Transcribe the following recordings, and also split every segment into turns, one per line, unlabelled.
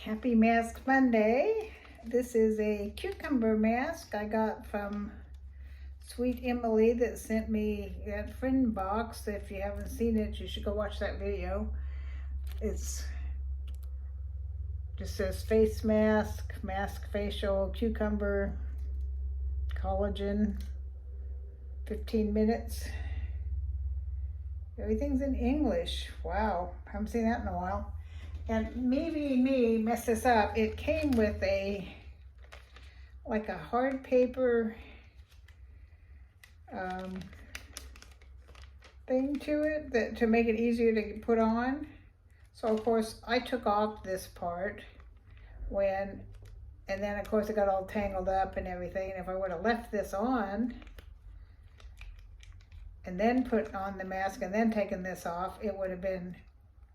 Happy Mask Monday. This is a cucumber mask I got from Sweet Emily that sent me that friend box. If you haven't seen it, you should go watch that video. It's just says face mask, mask facial, cucumber, collagen, 15 minutes. Everything's in English. Wow, haven't seen that in a while. And me messed this up. It came with like a hard paper thing to it to make it easier to put on. So of course I took off this part and then of course it got all tangled up and everything. And if I would have left this on and then put on the mask and then taken this off, it would have been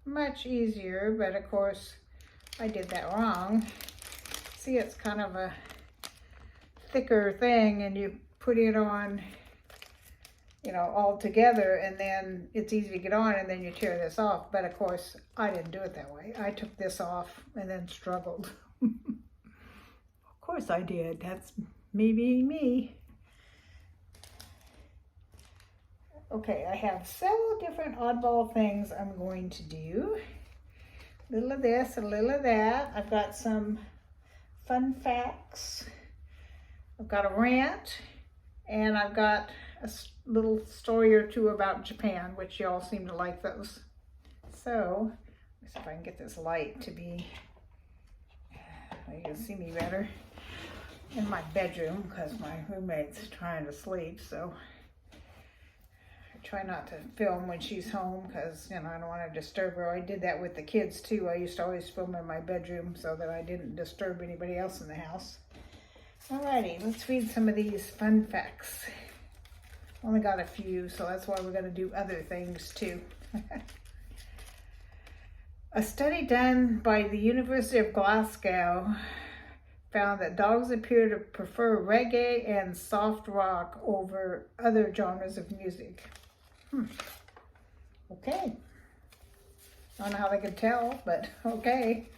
much easier, but of course I did that wrong. See, it's kind of a thicker thing and you put it on, you know, all together, and then it's easy to get on and then you tear this off. But of course I didn't do it that way. I took this off and then struggled. Of course I did. That's me being me. Okay, I have several different oddball things I'm going to do. A little of this, a little of that. I've got some fun facts. I've got a rant, and I've got a little story or two about Japan, which y'all seem to like those. So, let's see if I can get this light to be, you can see me better, in my bedroom, because my roommate's trying to sleep, so try not to film when she's home because, you know, I don't want to disturb her. I did that with the kids too. I used to always film in my bedroom so that I didn't disturb anybody else in the house. Alrighty, let's read some of these fun facts. Only got a few, so that's why we're going to do other things too. A study done by the University of Glasgow found that dogs appear to prefer reggae and soft rock over other genres of music. Okay. I don't know how they could tell, but okay.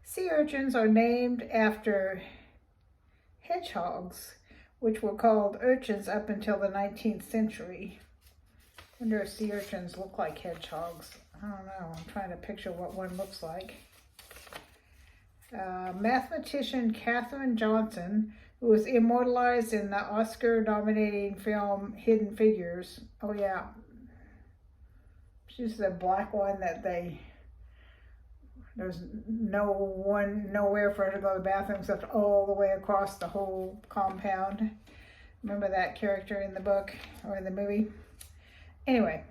Sea urchins are named after hedgehogs, which were called urchins up until the 19th century. I wonder if sea urchins look like hedgehogs. I don't know. I'm trying to picture what one looks like. Mathematician Katherine Johnson, who was immortalized in the Oscar-nominating film Hidden Figures. Oh yeah, she's the black one that there's nowhere for her to go to the bathroom except all the way across the whole compound. Remember that character in the book or in the movie? Anyway,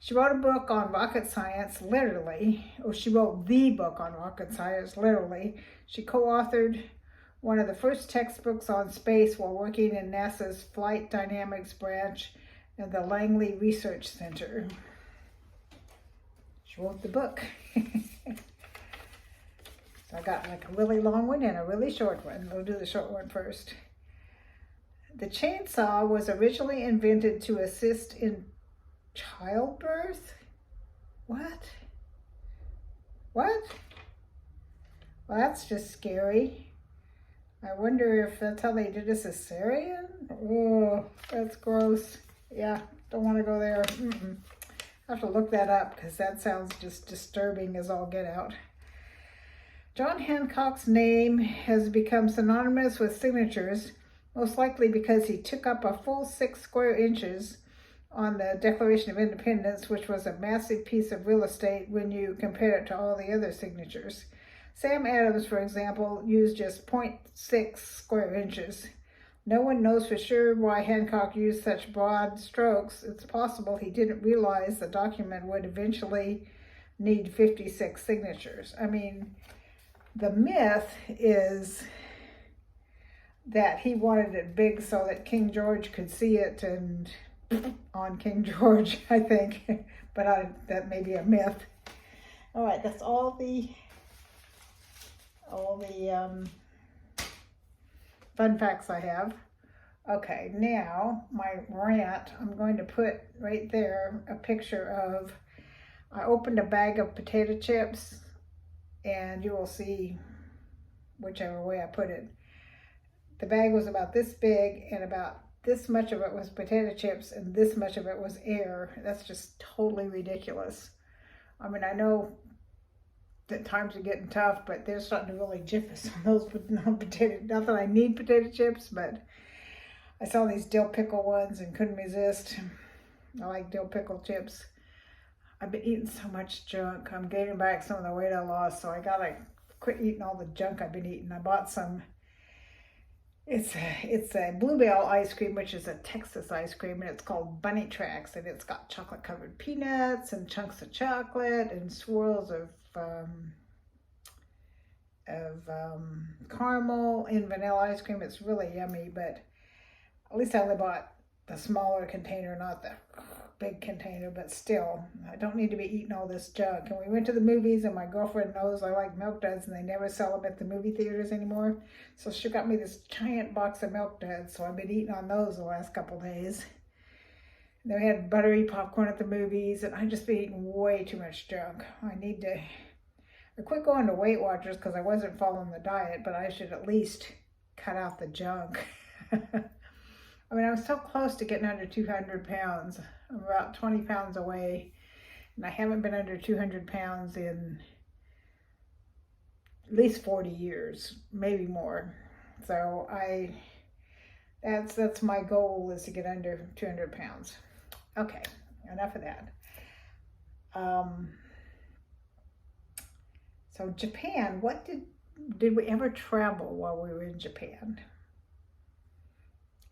she wrote a book on rocket science, literally. Or she wrote the book on rocket science, literally. She co-authored one of the first textbooks on space while working in NASA's Flight Dynamics branch at the Langley Research Center. She wrote the book. So I got like a really long one and a really short one. We'll do the short one first. The chainsaw was originally invented to assist in childbirth? What? Well, that's just scary. I wonder if that's how they did a cesarean? Oh, that's gross. Yeah, don't want to go there. I have to look that up because that sounds just disturbing as all get out. John Hancock's name has become synonymous with signatures, most likely because he took up a full 6 square inches on the Declaration of Independence, which was a massive piece of real estate when you compare it to all the other signatures. Sam Adams, for example, used just 0.6 square inches. No one knows for sure why Hancock used such broad strokes. It's possible he didn't realize the document would eventually need 56 signatures. I mean, the myth is that he wanted it big so that King George could see it and on King George, I think. But that may be a myth. All right, that's all the fun facts I have. Okay, now my rant, I'm going to put right there a picture of I opened a bag of potato chips, and you will see whichever way I put it. The bag was about this big, and about this much of it was potato chips, and this much of it was air. That's just totally ridiculous. I mean, I know that times are getting tough, but they're starting to really jiff us on those potato. Not that I need potato chips, but I saw these dill pickle ones and couldn't resist. I like dill pickle chips. I've been eating so much junk. I'm gaining back some of the weight I lost, so I gotta quit eating all the junk I've been eating. I bought some. It's a bluebell ice cream, which is a Texas ice cream, and it's called Bunny Tracks, and it's got chocolate covered peanuts and chunks of chocolate and swirls of caramel and vanilla ice cream. It's really yummy, but at least I only bought the smaller container, not the big container, but still, I don't need to be eating all this junk. And we went to the movies, and my girlfriend knows I like Milk Duds, and they never sell them at the movie theaters anymore. So she got me this giant box of Milk Duds, so I've been eating on those the last couple days. And then we had buttery popcorn at the movies, and I've just been eating way too much junk. I quit going to Weight Watchers because I wasn't following the diet, but I should at least cut out the junk. I mean, I was so close to getting under 200 pounds. I'm about 20 pounds away, and I haven't been under 200 pounds in at least 40 years, maybe more. So that's my goal, is to get under 200 pounds. Okay, enough of that. So Japan, did we ever travel while we were in Japan?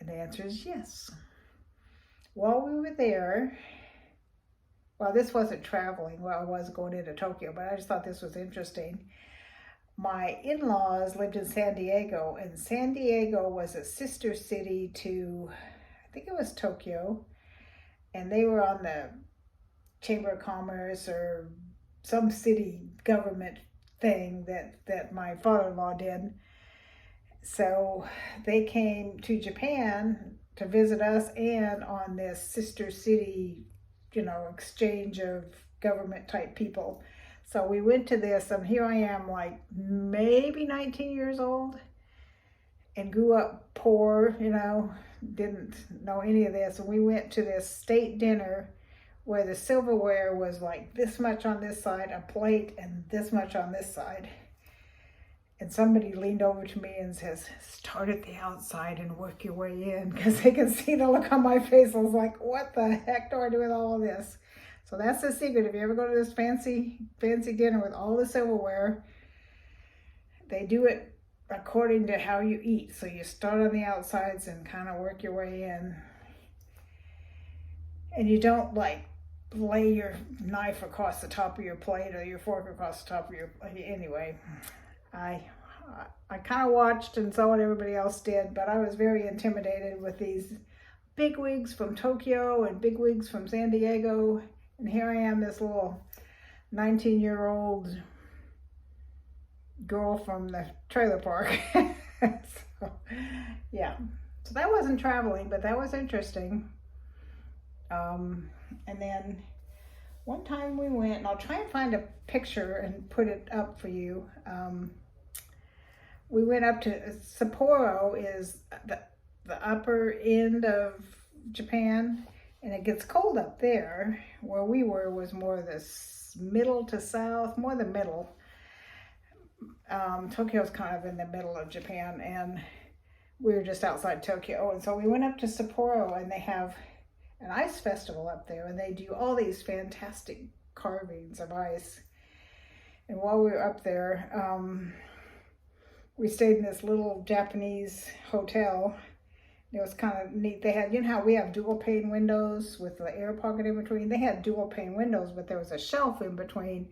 And the answer is yes. While we were there, well, this wasn't traveling. Well, I was going into Tokyo, but I just thought this was interesting. My in-laws lived in San Diego, and San Diego was a sister city to, I think it was Tokyo, and they were on the Chamber of Commerce or some city government thing that my father-in-law did. So they came to Japan to visit us, and on this sister city, exchange of government type people. So we went to this, and here I am, like maybe 19 years old, and grew up poor, didn't know any of this. And we went to this state dinner where the silverware was like this much on this side, a plate, and this much on this side. And somebody leaned over to me and says, "Start at the outside and work your way in," because they could see the look on my face. I was like, what the heck do I do with all of this? So that's the secret. If you ever go to this fancy dinner with all the silverware, they do it according to how you eat. So you start on the outsides and kind of work your way in. And you don't lay your knife across the top of your plate or your fork across the top of your plate. Anyway, I kind of watched and saw what everybody else did, but I was very intimidated with these bigwigs from Tokyo and bigwigs from San Diego. And here I am, this little 19-year-old girl from the trailer park. So, yeah. So that wasn't traveling, but that was interesting. And then one time we went, and I'll try and find a picture and put it up for you. We went up to Sapporo, is the upper end of Japan, and it gets cold up there. Where we were was more the middle to south, more the middle. Tokyo's kind of in the middle of Japan, and we were just outside Tokyo. And so we went up to Sapporo, and they have an ice festival up there, and they do all these fantastic carvings of ice. And while we were up there, we stayed in this little Japanese hotel. It was kind of neat. They had, how we have dual pane windows with the air pocket in between? They had dual pane windows, but there was a shelf in between,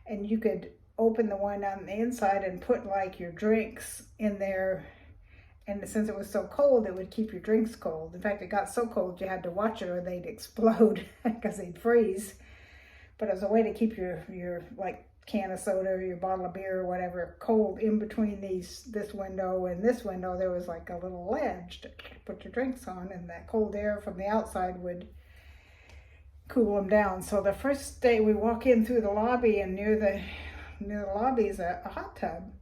and you could open the one on the inside and put your drinks in there. And since it was so cold, it would keep your drinks cold. In fact, it got so cold you had to watch it or they'd explode because they'd freeze. But it was a way to keep your can of soda or your bottle of beer or whatever cold in between this window and this window. There was a little ledge to put your drinks on, and that cold air from the outside would cool them down. So the first day we walk in through the lobby, and near the lobby is a hot tub.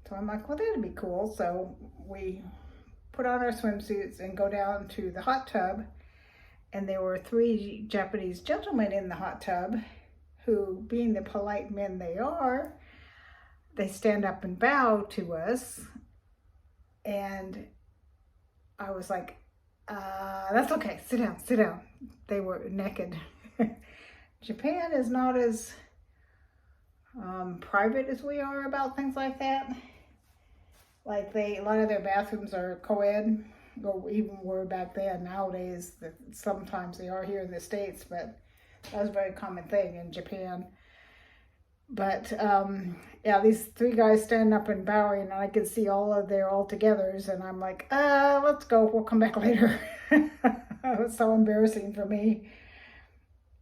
So I'm like, well, that'd be cool. So we put on our swimsuits and go down to the hot tub. And there were 3 Japanese gentlemen in the hot tub who, being the polite men they are, they stand up and bow to us. And I was like, that's okay, sit down, sit down. They were naked. Japan is not as private as we are about things like that. Like a lot of their bathrooms are co-ed, or even were back then. Nowadays, sometimes they are here in the States, but that was a very common thing in Japan. But yeah, these 3 guys standing up and bowing, and I could see all of their all-togethers, and I'm like, let's go, we'll come back later. It was so embarrassing for me.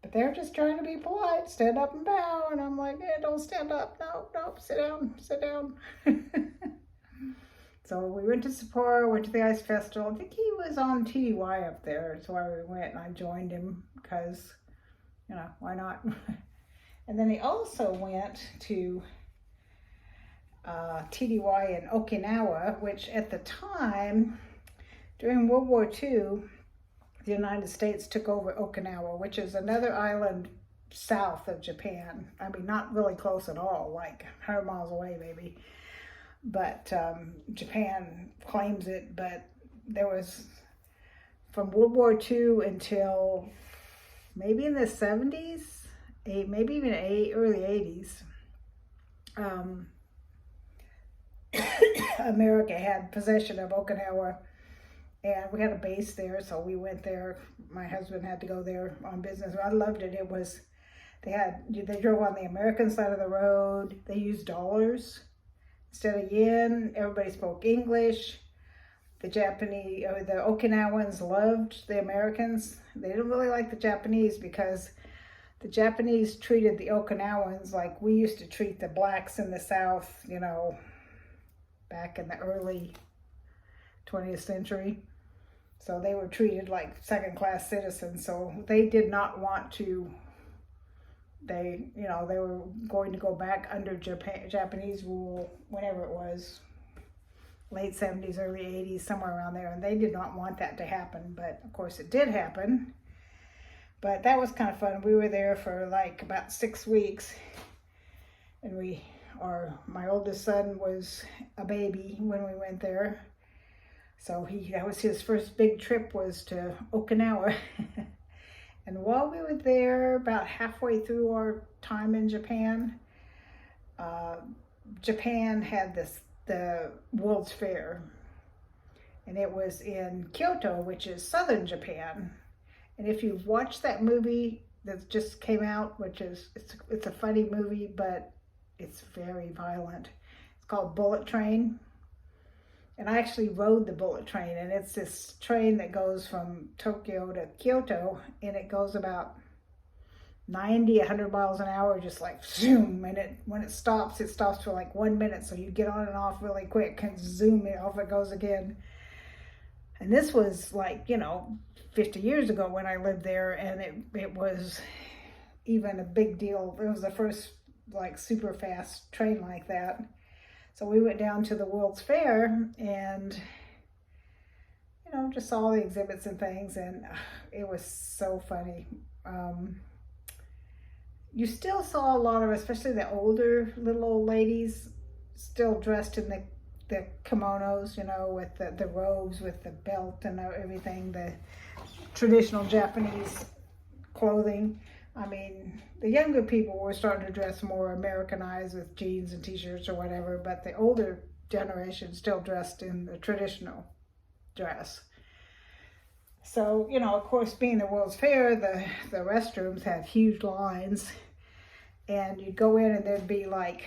But they're just trying to be polite, stand up and bow, and I'm like, don't stand up, no, sit down, sit down. So we went to Sapporo, went to the ice festival. I think he was on TDY up there. That's why we went, and I joined him because, why not? And then he also went to TDY in Okinawa, which at the time, during World War II, the United States took over Okinawa, which is another island south of Japan. I mean, not really close at all, like 100 miles away maybe. But Japan claims it, but there was, from World War II until maybe in the 70s, maybe even early 80s, America had possession of Okinawa, and we had a base there, so we went there. My husband had to go there on business. I loved it. It was, they drove on the American side of the road. They used dollars instead of yen. Everybody spoke English. The Okinawans loved the Americans. They didn't really like the Japanese because the Japanese treated the Okinawans like we used to treat the blacks in the South, back in the early 20th century. So they were treated like second-class citizens. So they did not want to, they were going to go back under Japanese rule whenever it was, late 70s, early 80s, somewhere around there. And they did not want that to happen. But of course it did happen. But that was kind of fun. We were there for like about 6 weeks. And my oldest son was a baby when we went there. So that was his first big trip, was to Okinawa. And while we were there, about halfway through our time in Japan, Japan had the World's Fair. And it was in Kyoto, which is southern Japan. And if you've watched that movie that just came out, which is, it's a funny movie, but it's very violent. It's called Bullet Train. And I actually rode the bullet train, and it's this train that goes from Tokyo to Kyoto, and it goes about 90, 100 miles an hour, just like zoom. And when it stops for like 1 minute, so you get on and off really quick, and zoom, it off it goes again. And this was like, 50 years ago when I lived there, and it was even a big deal. It was the first like super fast train like that. So we went down to the World's Fair and, just saw the exhibits and things, and it was so funny. You still saw a lot of, especially the older little old ladies, still dressed in the kimonos, with the robes, with the belt and everything, the traditional Japanese clothing. I mean, the younger people were starting to dress more Americanized with jeans and t-shirts or whatever, but the older generation still dressed in the traditional dress. So, of course, being the World's Fair, the restrooms had huge lines, and you'd go in and there'd be like,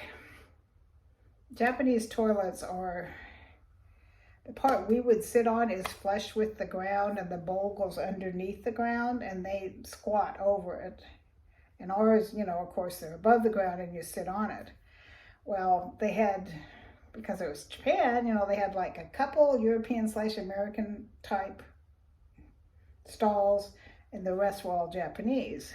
Japanese toilets are, the part we would sit on is flush with the ground, and the bowl goes underneath the ground, and they squat over it. And ours, of course, they're above the ground and you sit on it. Well, they had, because it was Japan, they had like a couple European/American type stalls, and the rest were all Japanese.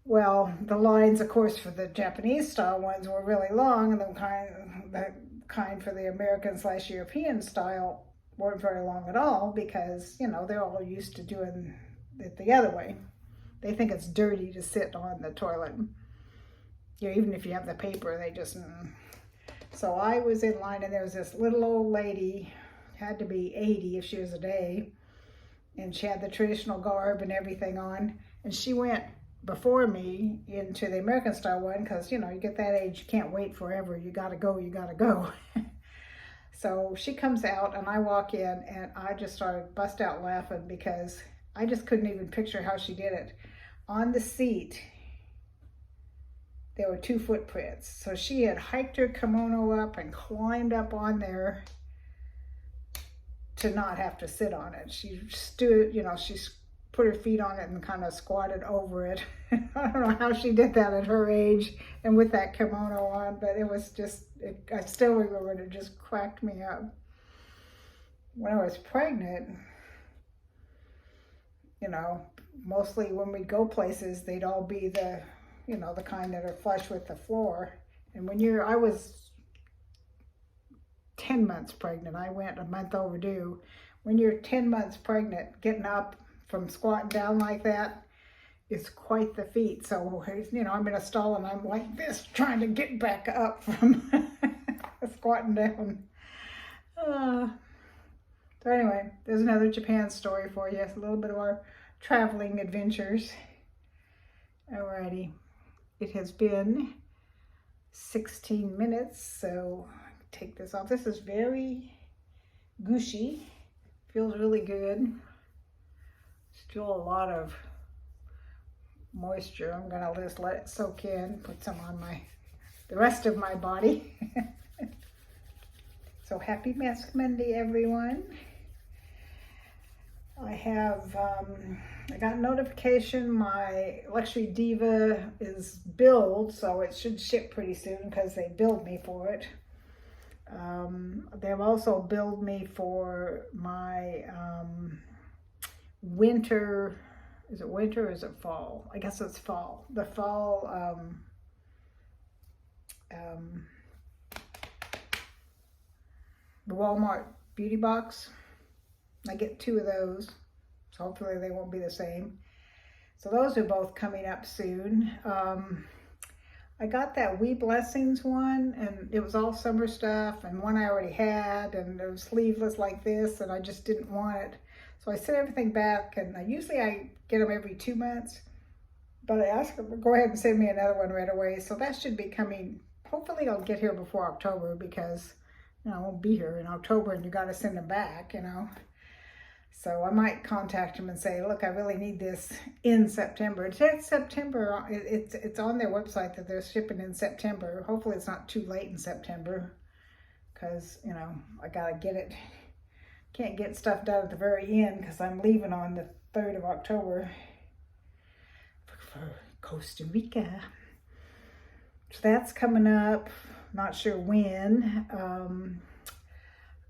Well, the lines, of course, for the Japanese style ones were really long, and the kind for the American/European style weren't very long at all, because, you know, they're all used to doing it the other way. They think it's dirty to sit on the toilet. You know, even if you have the paper, they just... So I was in line, and there was this little old lady, had to be 80 if she was a day, and she had the traditional garb and everything on, and she went before me into the American style one, because, you know, you get that age, you can't wait forever, you gotta go. So she comes out, and I walk in, and I just started bust out laughing, because I just couldn't even picture how she did it. On the seat, there were 2 footprints. So she had hiked her kimono up and climbed up on there to not have to sit on it. She stood, you know, she put her feet on it and kind of squatted over it. I don't know how she did that at her age and with that kimono on, but it was just, I still remember it, it just cracked me up. When I was pregnant, you know, mostly when we'd go places, they'd all be the, you know, the kind that are flush with the floor. And I was 10 months pregnant. I went a month overdue. When you're 10 months pregnant, getting up from squatting down like that is quite the feat. So, you know, I'm in a stall and I'm like this, trying to get back up from squatting down. So anyway, there's another Japan story for you. A little bit of our traveling adventures. Alrighty. It has been 16 minutes, so take this off. This is very gushy. Feels really good. Still a lot of moisture. I'm gonna just let it soak in, put some on the rest of my body. So happy Mask Monday, everyone. I have, I got notification my Luxury Diva is billed, so it should ship pretty soon because they billed me for it. They've also billed me for my winter, is it winter or is it fall? I guess it's fall. The fall the Walmart beauty box. I get 2 of those, so hopefully they won't be the same. So those are both coming up soon. I got that We Blessings one, and it was all summer stuff, and one I already had, and it was sleeveless like this, and I just didn't want it. So I sent everything back, and usually I get them every 2 months, but I asked them to go ahead and send me another one right away. So that should be coming. Hopefully I'll get here before October, because, you know, I won't be here in October, and you got to send them back, you know. So I might contact them and say, look, I really need this in September. It says September, it's on their website that they're shipping in September. Hopefully it's not too late in September, because, you know, I got to get it. Can't get stuff done at the very end because I'm leaving on the 3rd of October for Costa Rica. So that's coming up, not sure when.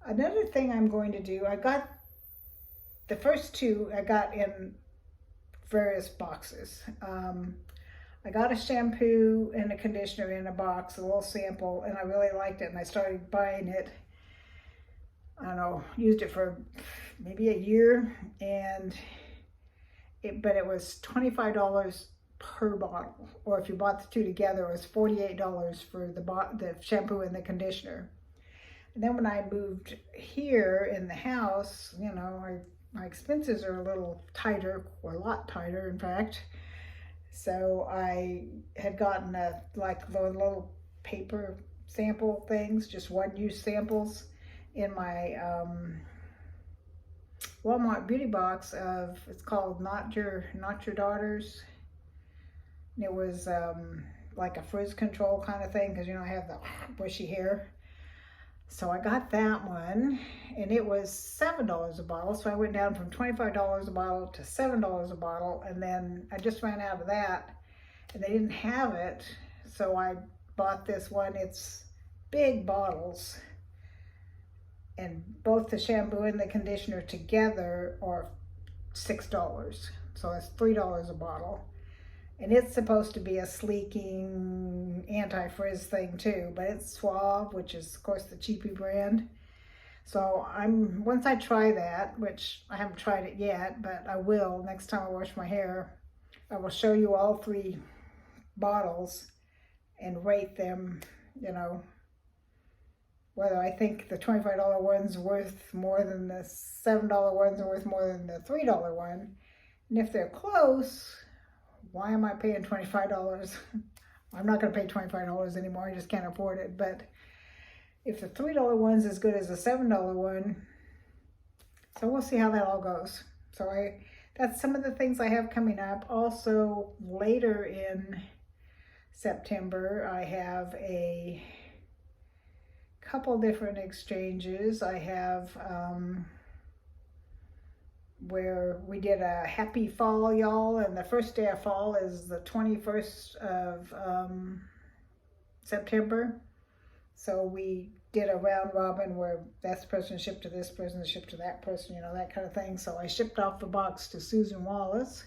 Another thing I'm going to do, I got the first 2 I got in various boxes. I got a shampoo and a conditioner in a box, a little sample, and I really liked it, and I started buying it. I don't know, used it for maybe a year, but it was $25 per bottle, or if you bought the 2 together, it was $48 for the shampoo and the conditioner. And then when I moved here in the house, you know, my expenses are a little tighter, or a lot tighter, in fact. So I had gotten like the little paper sample things, just one-use samples, in my Walmart beauty box of, it's called Not Your Daughter's. And it was like a frizz control kind of thing, because, you know, I have the bushy hair. So I got that one, and it was $7 a bottle. So I went down from $25 a bottle to $7 a bottle, and then I just ran out of that, and they didn't have it. So I bought this one. It's big bottles, and both the shampoo and the conditioner together are $6. So it's $3 a bottle. And it's supposed to be a sleeking anti-frizz thing too, but it's Suave, which is of course the cheapy brand. So once I try that, which I haven't tried it yet, but I will next time I wash my hair, I will show you all 3 bottles and rate them, you know, whether I think the $25 one's worth more than the $7 one's are worth more than the $3 one. And if they're close, why am I paying $25? I'm not going to pay $25 anymore. I just can't afford it. But if the $3 one's as good as the $7 one, so we'll see how that all goes. So that's some of the things I have coming up. Also, later in September, I have a couple different exchanges. I have where we did a happy fall, y'all, and the first day of fall is the 21st of September. So we did a round robin where that person shipped to this person, shipped to that person, you know, that kind of thing. So I shipped off the box to Susan Wallace,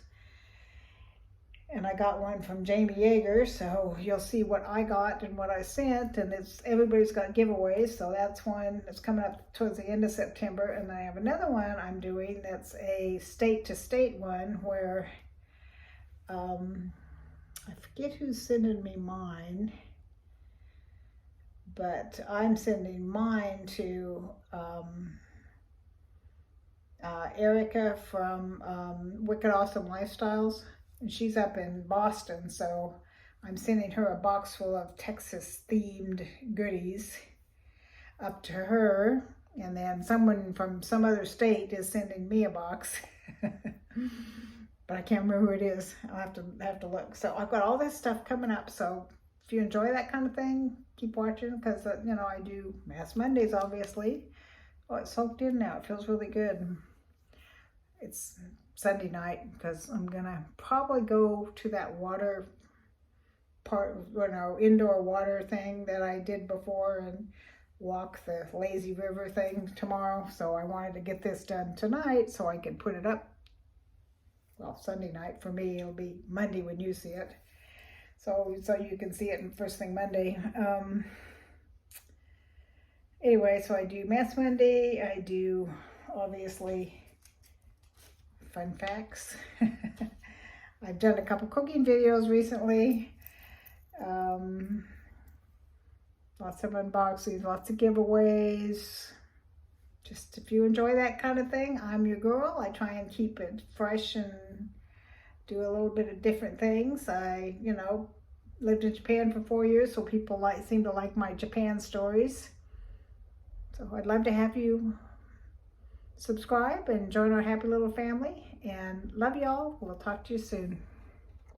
and I got one from Jamie Yeager. So you'll see what I got and what I sent, and everybody's got giveaways. So that's one that's coming up towards the end of September. And I have another one I'm doing that's a state-to-state one where I forget who's sending me mine, but I'm sending mine to Erica from Wicked Awesome Lifestyles. And she's up in Boston, so I'm sending her a box full of Texas-themed goodies up to her. And then someone from some other state is sending me a box. But I can't remember who it is. I'll have to look. So I've got all this stuff coming up. So if you enjoy that kind of thing, keep watching, because, you know, I do Mass Mondays, obviously. Oh, it's soaked in now. It feels really good. It's Sunday night because I'm gonna probably go to that water part, you know, indoor water thing that I did before and walk the lazy river thing tomorrow. So I wanted to get this done tonight so I could put it up. Well, Sunday night for me, it'll be Monday when you see it. So you can see it first thing Monday. Anyway, so I do Mass Monday. I do obviously fun facts. I've done a couple cooking videos recently. Lots of unboxings, lots of giveaways. Just if you enjoy that kind of thing, I'm your girl. I try and keep it fresh and do a little bit of different things. I, you know, lived in Japan for 4 years, so people seem to like my Japan stories. So I'd love to have you subscribe and join our happy little family. And love y'all. We'll talk to you soon.